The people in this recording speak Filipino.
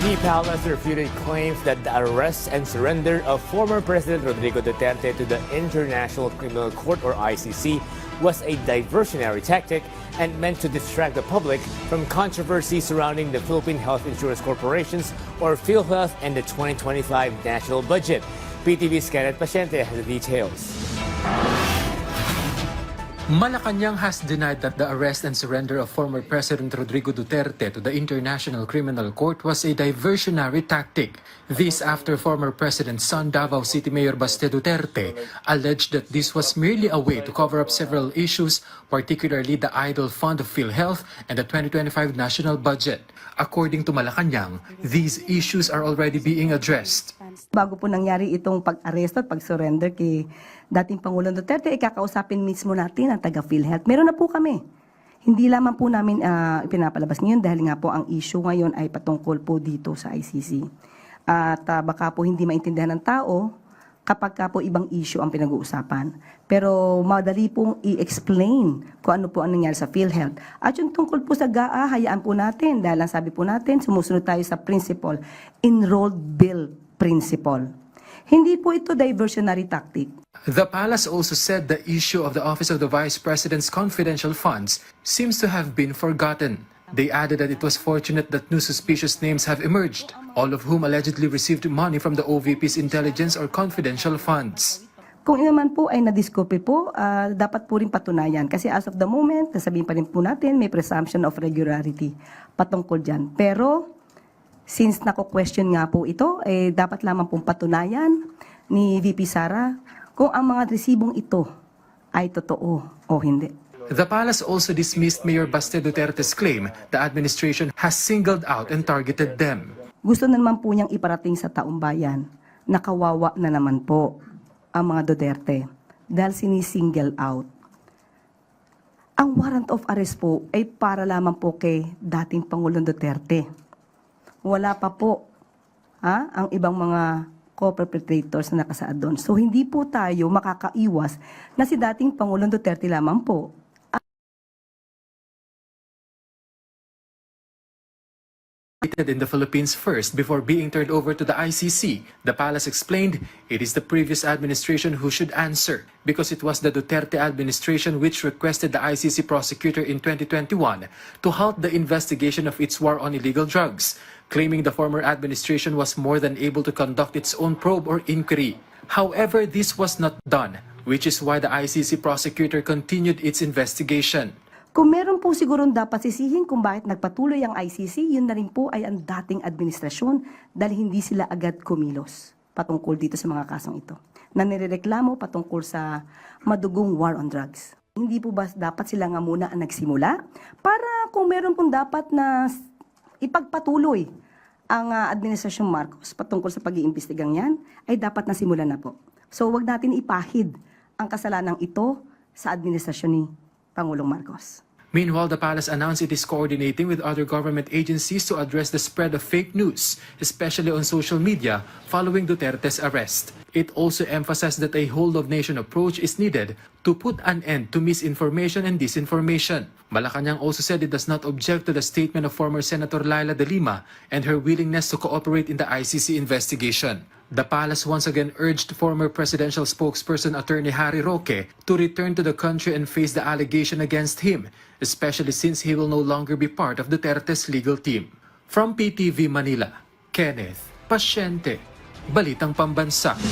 The palace refuted claims that the arrest and surrender of former President Rodrigo Duterte to the International Criminal Court or ICC was a diversionary tactic and meant to distract the public from controversy surrounding the Philippine Health Insurance Corporations or PhilHealth and the 2025 national budget. PTV's Kenneth Paciente has the details. Malacanang has denied that the arrest and surrender of former President Rodrigo Duterte to the International Criminal Court was a diversionary tactic. This after former President's son, Davao City Mayor Baste Duterte, alleged that this was merely a way to cover up several issues, particularly the idle fund of PhilHealth and the 2025 national budget. According to Malacanang, these issues are already being addressed. Bago po nangyari itong pag-aresto at pag-surrender kay dating Pangulong Duterte, kakausapin mismo natin ang taga-PhilHealth. Meron na po kami. Hindi lamang po namin pinapalabas ngayon dahil nga po ang issue ngayon ay patungkol po dito sa ICC. At baka po hindi maintindihan ng tao kapag ka po ibang issue ang pinag-uusapan. Pero madali pong i-explain kung ano po ang nangyari sa PhilHealth. At yung tungkol po sa GAA, hayaan po natin dahil ang sabi po natin, sumusunod tayo sa principle, enrolled bill principle. Hindi po ito diversionary tactic. The palace also said the issue of the Office of the Vice President's confidential funds seems to have been forgotten. They added that it was fortunate that new suspicious names have emerged, all of whom allegedly received money from the OVP's intelligence or confidential funds. Kung naman po ay nadiscover po, dapat po rin patunayan. Kasi as of the moment, nasabihin pa rin po natin, may presumption of regularity patungkol dyan. Pero, since nako-question nga po ito, dapat lamang pong patunayan ni VP Sara kung ang mga resibong ito ay totoo o hindi. The palace also dismissed Mayor Baste Duterte's claim the administration has singled out and targeted them. Gusto na naman po niyang iparating sa taong bayan na kawawa na naman po ang mga Duterte dahil sinisingle out. Ang warrant of arrest po ay para lamang po kay dating Pangulong Duterte. Wala pa po ang ibang mga co-perpetrators na nakasaad doon. So hindi po tayo makakaiwas na si dating Pangulong Duterte lamang po In the Philippines first before being turned over to the ICC. The palace explained it is the previous administration who should answer because it was the Duterte administration which requested the ICC prosecutor in 2021 to halt the investigation of its war on illegal drugs, claiming the former administration was more than able to conduct its own probe or inquiry. However, this was not done, which is why the ICC prosecutor continued its investigation. Kung meron po sigurong dapat sisihin kung bakit nagpatuloy ang ICC, yun na rin po ay ang dating administrasyon dahil hindi sila agad kumilos patungkol dito sa mga kasong ito. Na nirereklamo patungkol sa madugong war on drugs. Hindi po ba dapat sila nga muna ang nagsimula? Para kung meron pong dapat na ipagpatuloy ang administrasyong Marcos patungkol sa pag-iimbestigang yan, ay dapat na simulan na po. So wag natin ipahid ang kasalanang ito sa administrasyon ni Pangulong Marcos. Meanwhile, the palace announced it is coordinating with other government agencies to address the spread of fake news, especially on social media, following Duterte's arrest. It also emphasized that a whole-of-nation approach is needed to put an end to misinformation and disinformation. Malacanang also said it does not object to the statement of former Senator Laila de Lima and her willingness to cooperate in the ICC investigation. The palace once again urged former presidential spokesperson Attorney Harry Roque to return to the country and face the allegation against him, especially since he will no longer be part of Duterte's legal team. From PTV Manila, Kenneth Paciente, Balitang Pambansa.